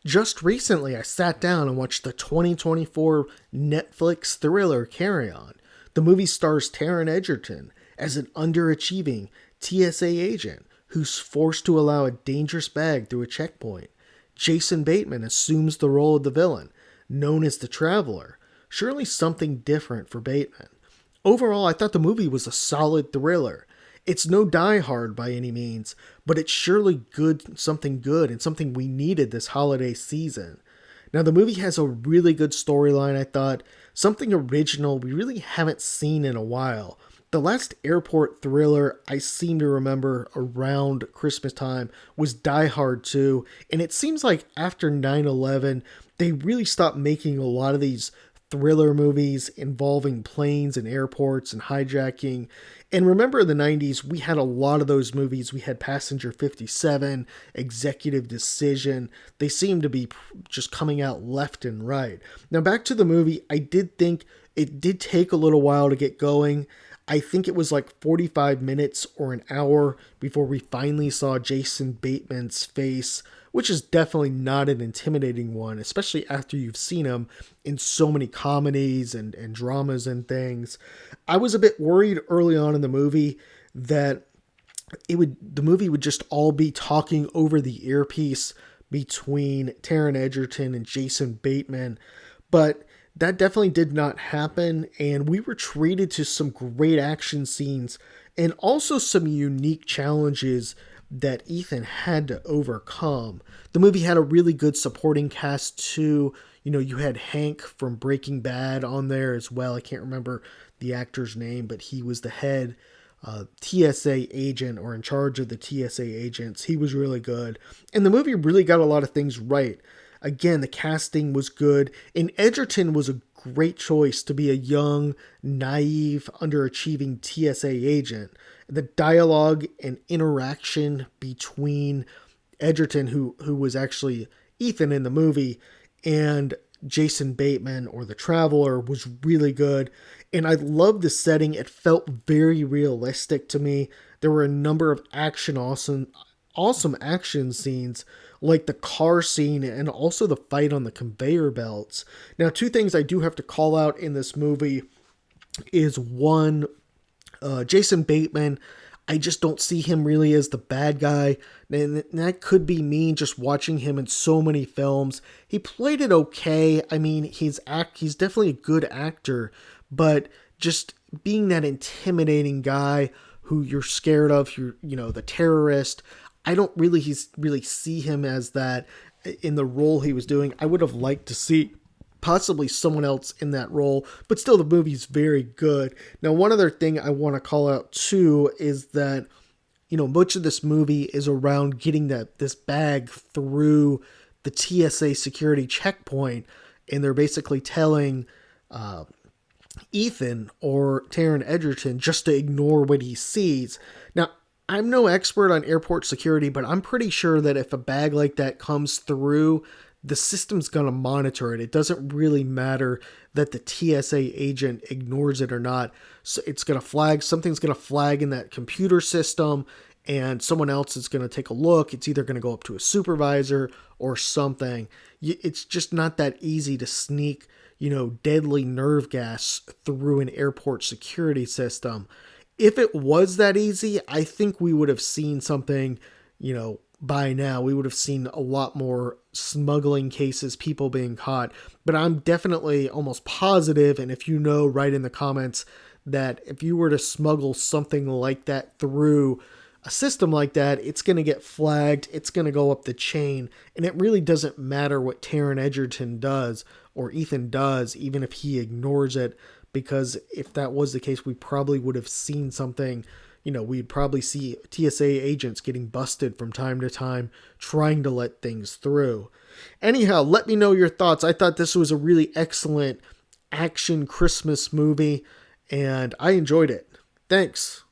Just recently, I sat down and watched the 2024 Netflix thriller Carry On. The movie stars Taron Edgerton as an underachieving TSA agent who's forced to allow a dangerous bag through a checkpoint. Jason Bateman assumes the role of the villain, known as the Traveler. Surely something different for Bateman. Overall, I thought the movie was a solid thriller. It's no Die Hard by any means, but it's surely good, and something we needed this holiday season. Now, the movie has a really good storyline, I thought, something original we really haven't seen in a while. The last airport thriller I seem to remember around Christmas time was Die Hard 2, and it seems like after 9/11, they really stopped making a lot of these thriller movies involving planes and airports and hijacking. And remember in the 90s, we had a lot of those movies. We had Passenger 57, Executive Decision. They seem to be just coming out left and right. Now back to the movie, I did think it did take a little while to get going. I think it was like 45 minutes or an hour before we finally saw Jason Bateman's face, which is definitely not an intimidating one, especially after you've seen him in so many comedies and dramas and things. I was a bit worried early on in the movie that the movie would just all be talking over the earpiece between Taron Edgerton and Jason Bateman, but that definitely did not happen, and we were treated to some great action scenes and also some unique challenges that Ethan had to overcome. The movie had a really good supporting cast too. You know, you had Hank from Breaking Bad on there as well. I can't remember the actor's name, but he was the head TSA agent, or in charge of the TSA agents. He was really good. And the movie really got a lot of things right. Again, the casting was good, and Edgerton was a great choice to be a young, naive, underachieving TSA agent. The dialogue and interaction between Edgerton, who was actually Ethan in the movie, and Jason Bateman, or the Traveler, was really good. And I loved the setting. It felt very realistic to me. There were a number of awesome action scenes, like the car scene and also the fight on the conveyor belts. Now, two things I do have to call out in this movie is one, Jason Bateman. I just don't see him really as the bad guy, and that could be me just watching him in so many films. He played it okay. I mean, he's definitely a good actor, but just being that intimidating guy who you're scared of, the terrorist. I don't really see him as that in the role he was doing. I would have liked to see possibly someone else in that role, but still the movie's very good. Now, one other thing I want to call out too is that, much of this movie is around getting this bag through the TSA security checkpoint, and they're basically telling Ethan or Taron Edgerton just to ignore what he sees. Now, I'm no expert on airport security, but I'm pretty sure that if a bag like that comes through, the system's going to monitor it. It doesn't really matter that the TSA agent ignores it or not. So it's going to flag, something's going to flag in that computer system, and someone else is going to take a look. It's either going to go up to a supervisor or something. It's just not that easy to sneak, deadly nerve gas through an airport security system. If it was that easy, I think we would have seen something, by now. We would have seen a lot more smuggling cases, people being caught. But I'm definitely almost positive, and if you know, write in the comments, that if you were to smuggle something like that through a system like that, it's going to get flagged, it's going to go up the chain, and it really doesn't matter what Taron Edgerton does or Ethan does, even if he ignores it. Because if that was the case, we probably would have seen something, we'd probably see TSA agents getting busted from time to time trying to let things through. Anyhow, let me know your thoughts. I thought this was a really excellent action Christmas movie, and I enjoyed it. Thanks.